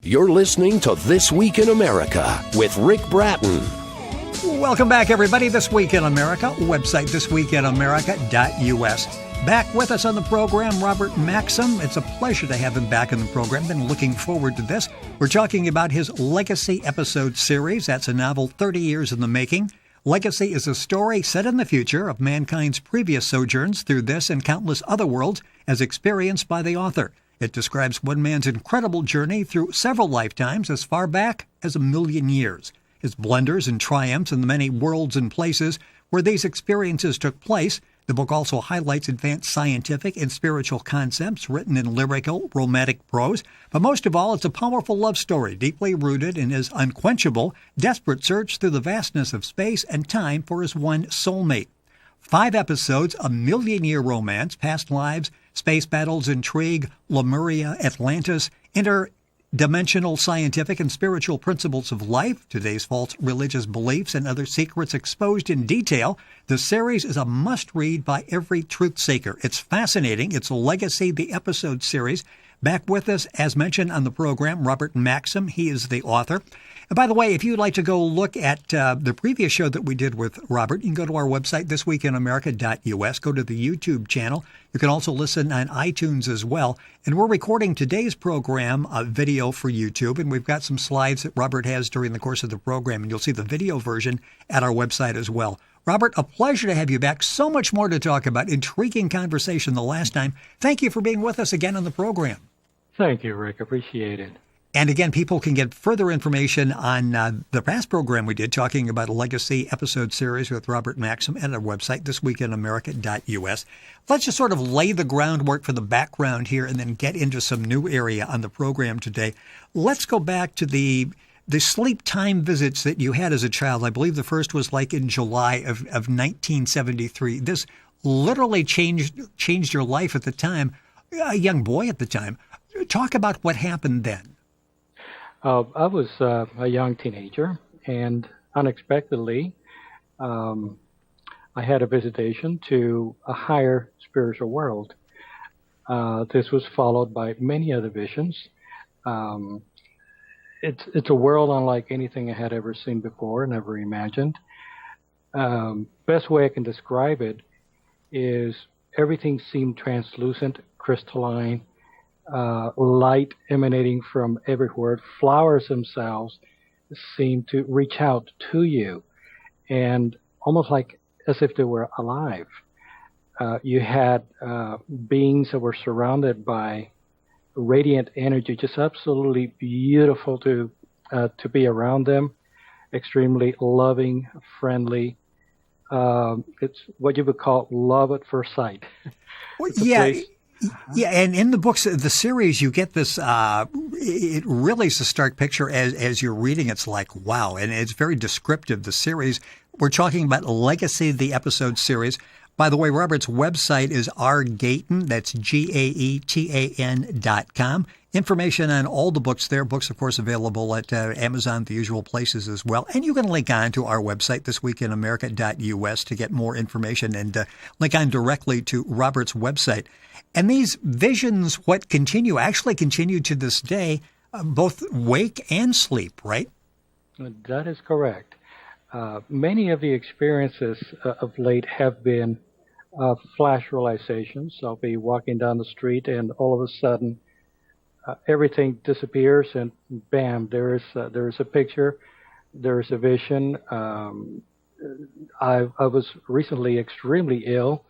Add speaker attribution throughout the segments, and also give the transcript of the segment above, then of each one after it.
Speaker 1: You're listening to This Week in America with Rick Bratton.
Speaker 2: Welcome back, everybody. This Week in America, website thisweekinamerica.us. Back with us on the program, Robert Maxxim. It's a pleasure to have him back in the program. Been looking forward to this. We're talking about his Legacy episode series. That's a novel 30 years in the making. Legacy is a story set in the future of mankind's previous sojourns through this and countless other worlds as experienced by the author. It describes one man's incredible journey through several lifetimes as far back as 1,000,000 years. His blunders and triumphs in the many worlds and places where these experiences took place. The book also highlights advanced scientific and spiritual concepts written in lyrical, romantic prose. But most of all, it's a powerful love story, deeply rooted in his unquenchable, desperate search through the vastness of space and time for his one soulmate. 5 episodes, a 1,000,000-year romance, past lives, space battles, intrigue, Lemuria, Atlantis, interdimensional scientific and spiritual principles of life, today's false religious beliefs, and other secrets exposed in detail. The series is a must-read by every truth-seeker. It's fascinating. It's Legacy, the episode series. Back with us, as mentioned on the program, Robert Maxxim. He is the author. And by the way, if you'd like to go look at the previous show that we did with Robert, you can go to our website, thisweekinamerica.us, go to the YouTube channel. You can also listen on iTunes as well. And we're recording today's program video for YouTube, and we've got some slides that Robert has during the course of the program, and you'll see the video version at our website as well. Robert, a pleasure to have you back. So much more to talk about. Intriguing conversation the last time. Thank you for being with us again on the program.
Speaker 3: Thank you, Rick. Appreciate it.
Speaker 2: And again, people can get further information on the past program we did talking about a Legacy episode series with Robert Maxxim at our website, thisweekinamerica.us. Let's just sort of lay the groundwork for the background here and then get into some new area on the program today. Let's go back to the sleep time visits that you had as a child. I believe the first was like in July of 1973. This literally changed your life at the time, a young boy at the time. Talk about what happened then.
Speaker 3: I was a young teenager, and unexpectedly, I had a visitation to a higher spiritual world. This was followed by many other visions. It's a world unlike anything I had ever seen before, never imagined. Best way I can describe it is everything seemed translucent, crystalline, light emanating from everywhere. Flowers themselves seem to reach out to you, and almost like as if they were alive. You had beings that were surrounded by radiant energy, just absolutely beautiful to be around them. Extremely loving, friendly. It's what you would call love at first sight.
Speaker 2: Well, yeah. Yeah, and in the books, the series, you get this, it really is a stark picture as you're reading. It's like, wow, and it's very descriptive, the series. We're talking about Legacy, the episode series. By the way, Robert's website is rgaetan, that's GAETAN.com. Information on all the books there. Books, of course, available at Amazon, the usual places as well. And you can link on to our website, thisweekinamerica.us, to get more information and link on directly to Robert's website. And these visions, actually continue to this day, both wake and sleep, right?
Speaker 3: That is correct. Many of the experiences of late have been flash realizations. I'll be walking down the street and all of a sudden everything disappears and bam, there is a picture, there is a vision. I was recently extremely ill,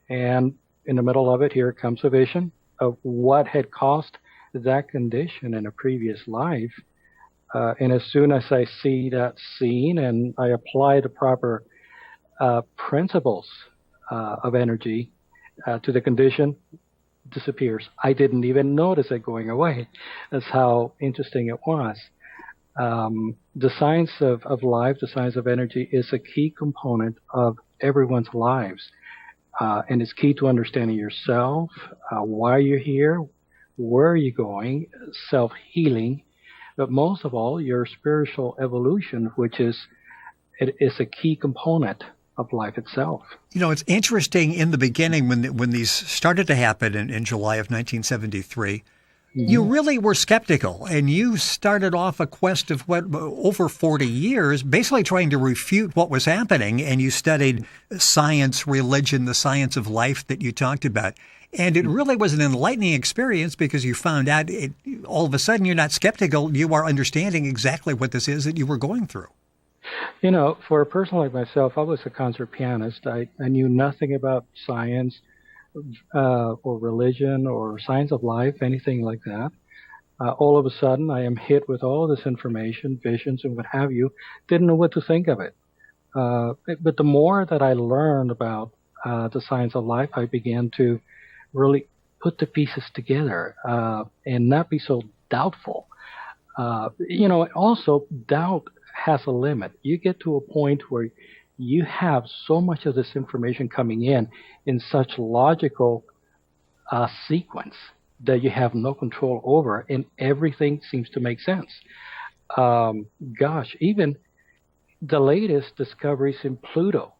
Speaker 3: and in the middle of it, here comes a vision of what had caused that condition in a previous life. And as soon as I see that scene and I apply the proper principles of energy to the condition, disappears. I didn't even notice it going away. That's how interesting it was. The science of life, the science of energy, is a key component of everyone's lives. And it's key to understanding yourself, why you're here, where you're going, self-healing, but most of all, your spiritual evolution, which is a key component of life itself.
Speaker 2: You know, it's interesting in the beginning when these started to happen in July of 1973. You really were skeptical, and you started off a quest of over 40 years, basically trying to refute what was happening, and you studied science, religion, the science of life that you talked about. And it really was an enlightening experience because you found out all of a sudden you're not skeptical, you are understanding exactly what this is that you were going through.
Speaker 3: You know, for a person like myself, I was a concert pianist. I knew nothing about science or religion or science of life, anything like that. All of a sudden, I am hit with all this information, visions, and what have you. Didn't know what to think of it. But the more that I learned about the science of life, I began to really put the pieces together and not be so doubtful. Also, doubt has a limit. You get to a point where you have so much of this information coming in such logical sequence that you have no control over, and everything seems to make sense. Even the latest discoveries in Pluto.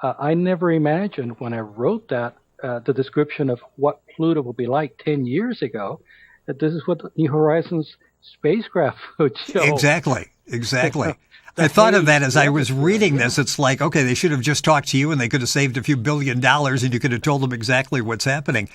Speaker 3: I never imagined when I wrote that, the description of what Pluto would be like 10 years ago, that this is what the New Horizons spacecraft would show.
Speaker 2: Exactly. I thought of that as I was reading this. It's like, okay, they should have just talked to you and they could have saved a few $1 billion and you could have told them exactly what's happening.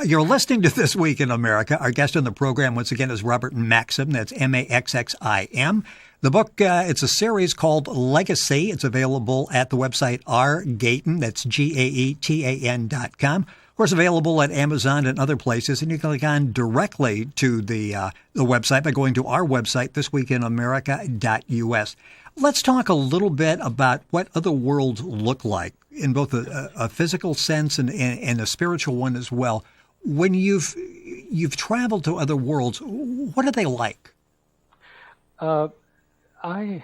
Speaker 2: You're listening to This Week in America. Our guest on the program, once again, is Robert Maxxim. That's Maxxim. The book, it's a series called Legacy. It's available at the website rgaetan, that's GAETAN.com. Of course, available at Amazon and other places, and you can click on directly to the website by going to our website, thisweekinamerica.us. Let's talk a little bit about what other worlds look like in both a physical sense and a spiritual one as well. When you've traveled to other worlds, what are they like?
Speaker 3: I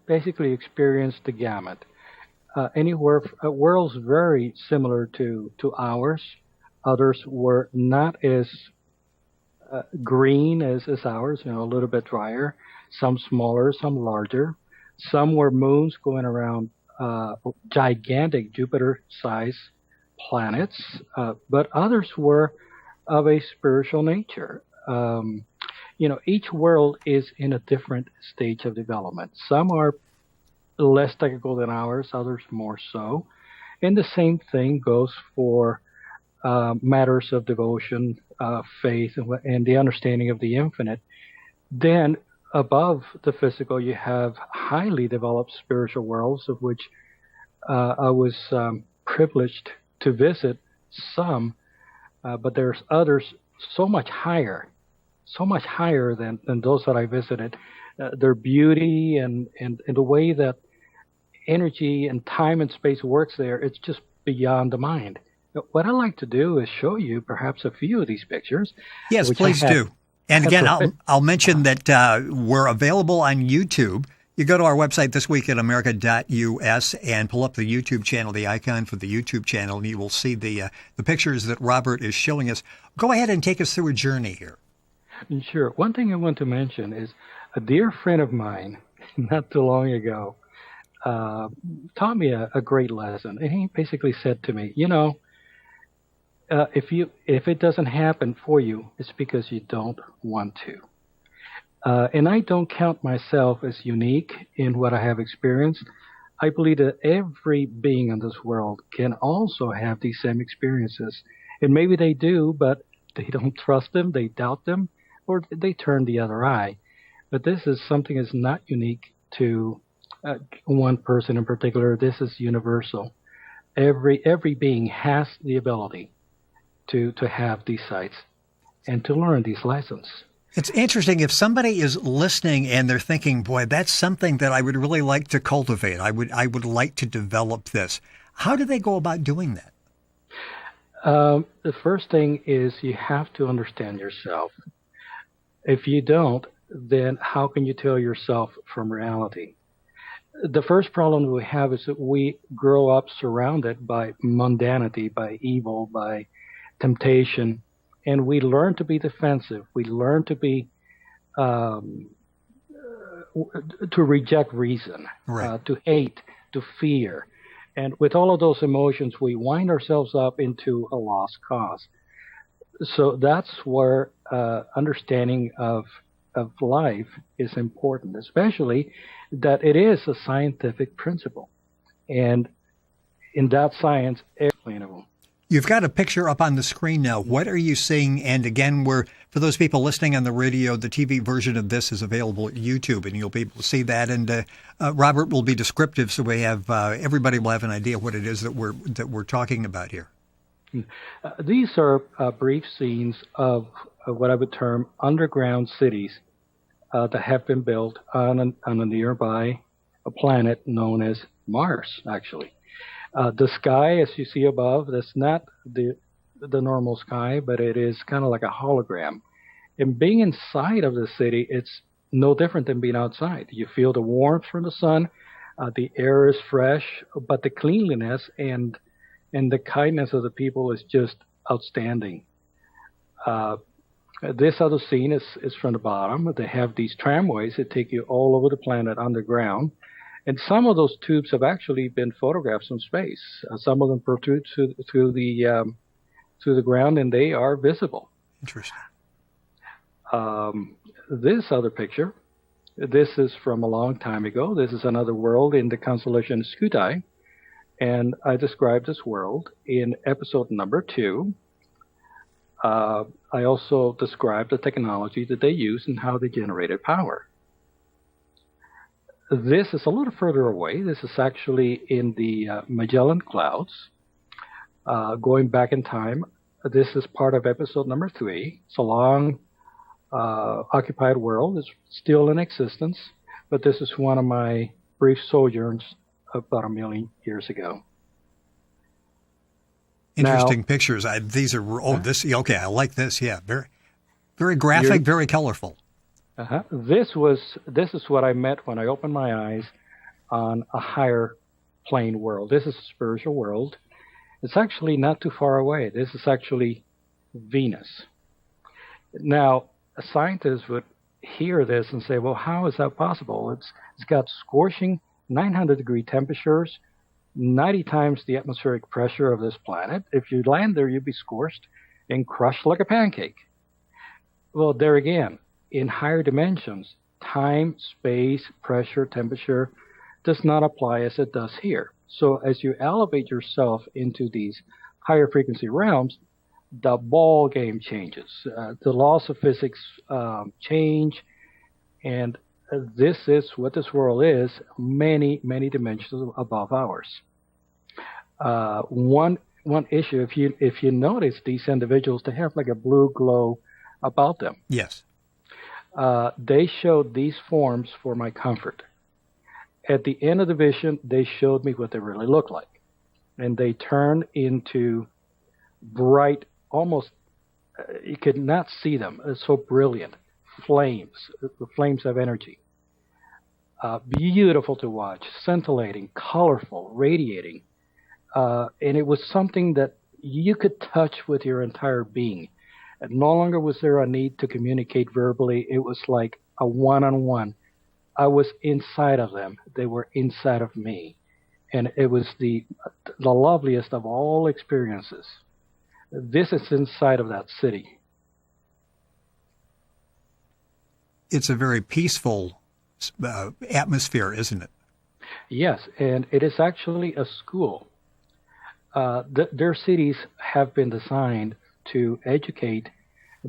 Speaker 3: basically experienced the gamut. Anywhere worlds very similar to ours. Others were not as green as ours, a little bit drier. Some smaller, some larger. Some were moons going around gigantic Jupiter-sized planets, but others were of a spiritual nature. Each world is in a different stage of development. Some are less technical than ours, others more so. And the same thing goes for matters of devotion, faith, and the understanding of the infinite. Then above the physical, you have highly developed spiritual worlds, of which I was privileged to visit some, but there's others so much higher than those that I visited. Their beauty and the way that energy and time and space works there, it's just beyond the mind. What I like to do is show you perhaps a few of these pictures.
Speaker 2: Yes, please do. And again, I'll mention that we're available on YouTube. You go to our website, thisweekinamerica.us, and pull up the YouTube channel, the icon for the YouTube channel, and you will see the pictures that Robert is showing us. Go ahead and take us through a journey here.
Speaker 3: Sure. One thing I want to mention is a dear friend of mine, not too long ago, taught me a great lesson. And he basically said to me, if it doesn't happen for you, it's because you don't want to. And I don't count myself as unique in what I have experienced. I believe that every being in this world can also have these same experiences. And maybe they do, but they don't trust them, they doubt them, or they turn the other eye. But this is something that's not unique to one person in particular. This is universal. Every being has the ability to have these sights and to learn these lessons.
Speaker 2: It's interesting. If somebody is listening and they're thinking, boy, that's something that I would really like to cultivate. I would like to develop this. How do they go about doing that?
Speaker 3: The first thing is you have to understand yourself. If you don't, then how can you tell yourself from reality? The first problem we have is that we grow up surrounded by mundanity, by evil, by temptation, and we learn to be defensive. We learn to be to reject reason,
Speaker 2: right.
Speaker 3: To hate, to fear, and with all of those emotions, we wind ourselves up into a lost cause. So that's where understanding of life is important, especially that it is a scientific principle. And in that science, it's explainable.
Speaker 2: You've got a picture up on the screen now. What are you seeing? And again, for those people listening on the radio, the TV version of this is available at YouTube, and you'll be able to see that. And Robert will be descriptive, so we have everybody will have an idea what it is that we're talking about here.
Speaker 3: These are brief scenes of what I would term underground cities that have been built on a nearby planet known as Mars, actually. The sky, as you see above, that's not the normal sky, but it is kind of like a hologram. And being inside of the city, it's no different than being outside. You feel the warmth from the sun, the air is fresh, but the cleanliness and the kindness of the people is just outstanding. This other scene is from the bottom. They have these tramways that take you all over the planet underground. And some of those tubes have actually been photographed from space. Some of them protrude through the ground, and they are visible.
Speaker 2: Interesting.
Speaker 3: This other picture, this is from a long time ago. This is another world in the constellation Scuti, and I described this world in episode number 2. I also described the technology that they use and how they generated power. This is a little further away. This is actually in the Magellan Clouds. Going back in time, this is part of episode number 3. It's a long occupied world. It's still in existence, but this is one of my brief sojourns about 1 million years ago.
Speaker 2: Interesting pictures. These are this okay. I like this. Yeah, very, very graphic, very colorful.
Speaker 3: This is what I meant when I opened my eyes on a higher plane world. This is a spiritual world. It's actually not too far away. This is actually Venus. Now, a scientist would hear this and say, well, how is that possible? It's got scorching 900-degree temperatures, 90 times the atmospheric pressure of this planet. If you land there, you'd be scorched and crushed like a pancake. Well, there again, in higher dimensions, time, space, pressure, temperature does not apply as it does here. So as you elevate yourself into these higher frequency realms, the ball game changes. The laws of physics change, and this is what this world is, many, many dimensions above ours. One issue, if you notice these individuals, they have like a blue glow about them.
Speaker 2: Yes.
Speaker 3: They showed these forms for my comfort. At the end of the vision, they showed me what they really look like. And they turned into bright, almost, you could not see them. It's so brilliant. Flames, the flames of energy. Beautiful to watch, scintillating, colorful, radiating. And it was something that you could touch with your entire being. And no longer was there a need to communicate verbally. It was like a one-on-one. I was inside of them. They were inside of me. And it was the loveliest of all experiences. This is inside of that city.
Speaker 2: It's a very peaceful atmosphere, isn't it?
Speaker 3: Yes, and it is actually a school. Their cities have been designed to educate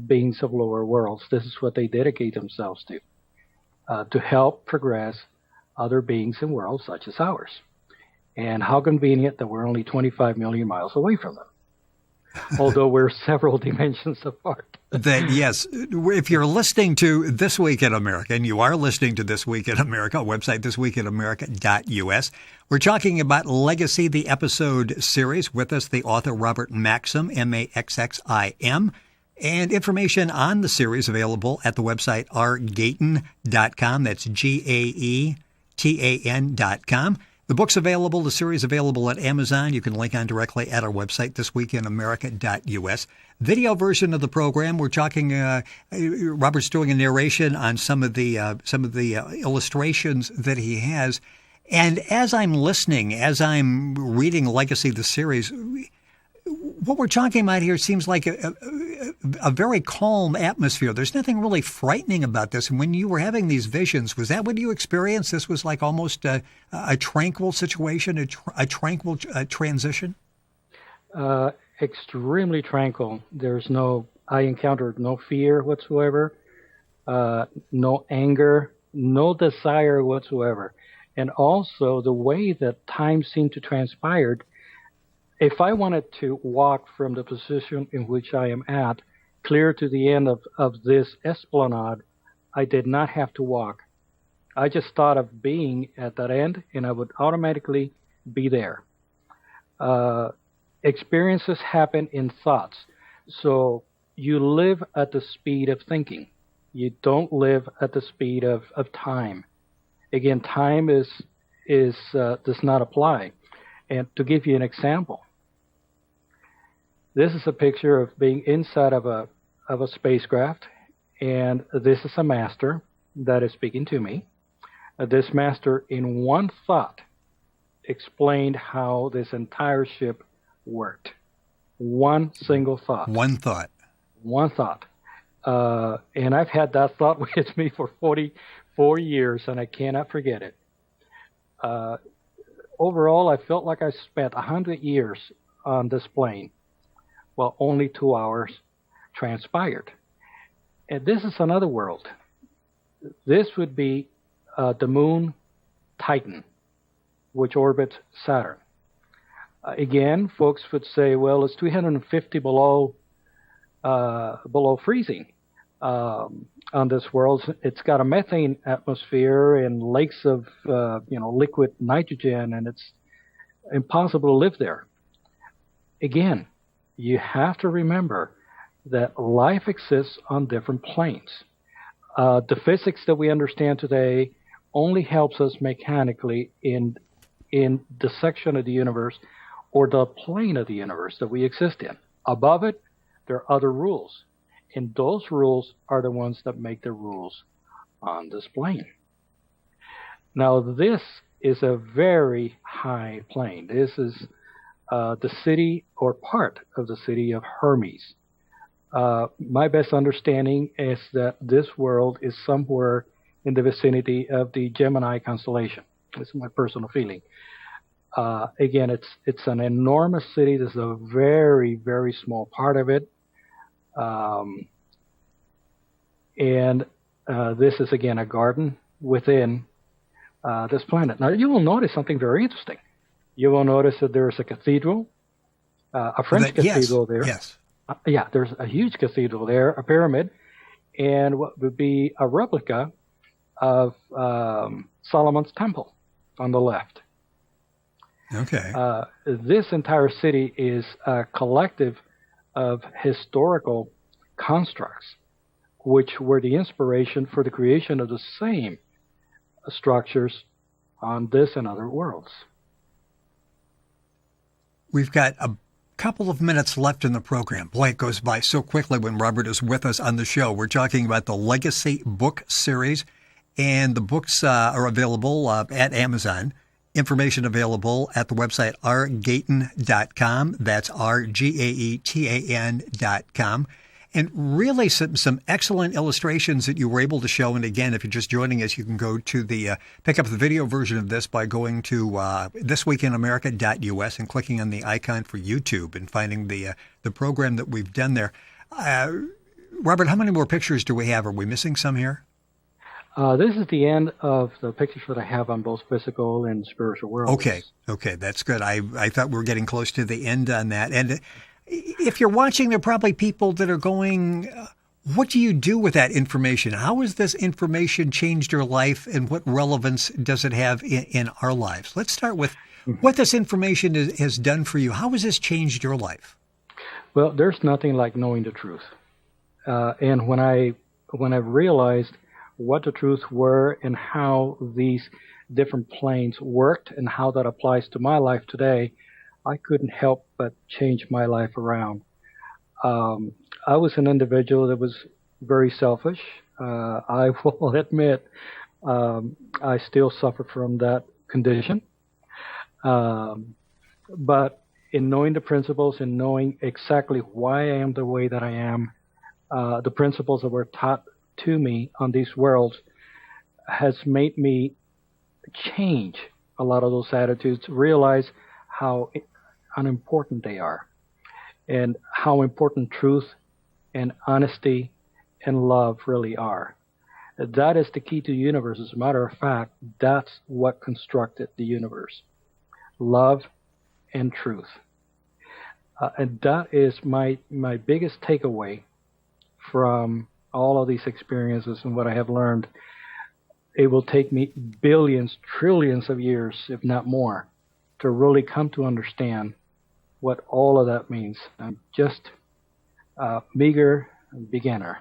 Speaker 3: beings of lower worlds. This is what they dedicate themselves to help progress other beings in worlds such as ours. And how convenient that we're only 25 million miles away from them, although we're several dimensions apart.
Speaker 2: That, yes, if you're listening to This Week in America, and you are listening to This Week in America, website thisweekinamerica.us, we're talking about Legacy, the episode series. With us, the author Robert Maxxim, Maxxim, and information on the series available at the website rgaetan.com. That's GAETAN.com. The book's available, the series available at Amazon. You can link on directly at our website, thisweekinamerica.us. Video version of the program, we're talking, Robert's doing a narration on some of the illustrations that he has. And as I'm listening, as I'm reading Legacy, the series, what we're talking about here seems like a very calm atmosphere. There's nothing really frightening about this. And when you were having these visions, was that what you experienced? This was like almost a tranquil situation, a tranquil transition?
Speaker 3: Extremely tranquil. I encountered no fear whatsoever, no anger, no desire whatsoever. And also the way that time seemed to transpire, if I wanted to walk from the position in which I am at, clear to the end of this esplanade, I did not have to walk. I just thought of being at that end, and I would automatically be there. Experiences happen in thoughts. So you live at the speed of thinking. You don't live at the speed of time. Again, time does not apply. And to give you an example, this is a picture of being inside of a spacecraft, and this is a master that is speaking to me. This master, in one thought, explained how this entire ship worked. One single thought.
Speaker 2: One thought.
Speaker 3: One thought. And I've had that thought with me for 44 years, and I cannot forget it. Overall, I felt like I spent 100 years on this plane. Well, only 2 hours transpired. And this is another world. This would be the moon Titan, which orbits Saturn. Again, folks would say, well, it's 350 below freezing on this world. It's got a methane atmosphere and lakes of liquid nitrogen, and it's impossible to live there. Again, you have to remember that life exists on different planes. The physics that we understand today only helps us mechanically in the section of the universe or the plane of the universe that we exist in. Above it, there are other rules, and those rules are the ones that make the rules on this plane. Now, this is a very high plane. This is the city or part of the city of Hermes. My best understanding is that this world is somewhere in the vicinity of the Gemini constellation. This is my personal feeling. Again, it's an enormous city. This is a very, very small part of it. And this is, again, a garden within this planet. Now, you will notice something very interesting. You will notice that there's a cathedral, a French cathedral there.
Speaker 2: Yes.
Speaker 3: There's a huge cathedral there, a pyramid, and what would be a replica of Solomon's temple on the left.
Speaker 2: Okay.
Speaker 3: This entire city is a collective of historical constructs, which were the inspiration for the creation of the same structures on this and other worlds.
Speaker 2: We've got a couple of minutes left in the program. Boy, it goes by so quickly when Robert is with us on the show. We're talking about the Legacy book series, and the books are available at Amazon. Information available at the website rgaetan.com. That's rgaetan.com. And really some excellent illustrations that you were able to show. And again, if you're just joining us, you can go to the pick up the video version of this by going to thisweekinamerica.us and clicking on the icon for YouTube and finding the program that we've done there. Robert, how many more pictures do we have? Are we missing some here?
Speaker 3: This is the end of the pictures that I have on both physical and spiritual worlds.
Speaker 2: Okay, that's good. I thought we were getting close to the end on that. And if you're watching, there are probably people that are going, what do you do with that information? How has this information changed your life, and what relevance does it have in our lives? Let's start with what this information has done for you. How has this changed your life?
Speaker 3: Well, there's nothing like knowing the truth. And when I realized what the truth were and how these different planes worked and how that applies to my life today, I couldn't help but change my life around. I was an individual that was very selfish. I will admit I still suffer from that condition. But in knowing the principles and knowing exactly why I am the way that I am, the principles that were taught to me on these worlds has made me change a lot of those attitudes, realize how unimportant they are, and how important truth and honesty and love really are. That is the key to the universe. As a matter of fact, that's what constructed the universe. Love and truth. And that is my biggest takeaway from all of these experiences and what I have learned. It will take me billions, trillions of years, if not more, to really come to understand what all of that means. I'm just a meager beginner.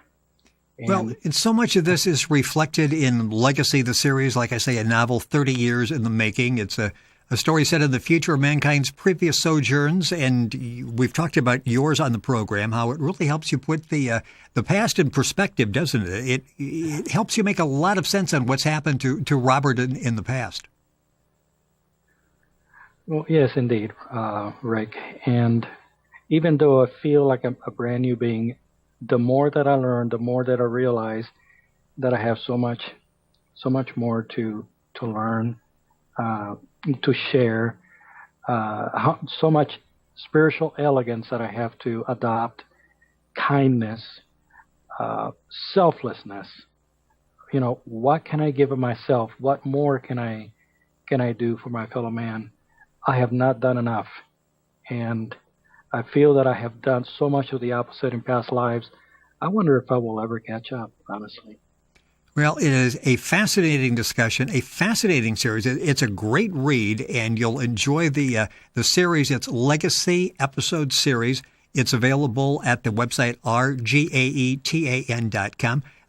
Speaker 2: Well, and so much of this is reflected in Legacy, the series, like I say, a novel 30 years in the making. It's a story set in the future of mankind's previous sojourns, and we've talked about yours on the program, how it really helps you put the past in perspective, doesn't it? It helps you make a lot of sense on what's happened to Robert in the past.
Speaker 3: Well, yes, indeed, Rick. And even though I feel like I'm a brand new being, the more that I learn, the more that I realize that I have so much more to learn, to share, so much spiritual elegance that I have to adopt, kindness, selflessness. You know, what can I give of myself? What more can I do for my fellow man? I have not done enough, and I feel that I have done so much of the opposite in past lives. I wonder if I will ever catch up, honestly.
Speaker 2: Well, it is a fascinating discussion, a fascinating series. It's a great read, and you'll enjoy the series. It's Legacy Episode Series. It's available at the website rgaetan.com.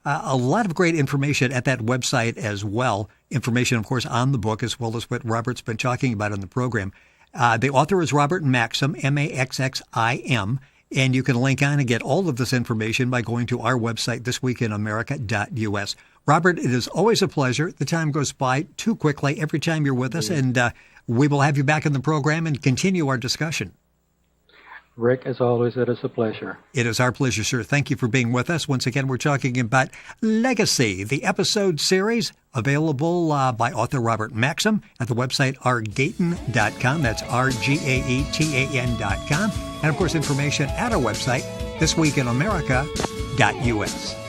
Speaker 2: A lot of great information at that website as well. Information, of course, on the book, as well as what Robert's been talking about on the program. The author is Robert Maxxim, Maxxim, and you can link on and get all of this information by going to our website, thisweekinamerica.us. Robert, it is always a pleasure. The time goes by too quickly every time you're with us, and we will have you back in the program and continue our discussion.
Speaker 3: Rick, as always, it is a pleasure.
Speaker 2: It is our pleasure, sir. Thank you for being with us. Once again, we're talking about Legacy, the episode series, available by author Robert Maxxim at the website rgaetan.com. That's rgaetan.com. And, of course, information at our website, thisweekinamerica.us.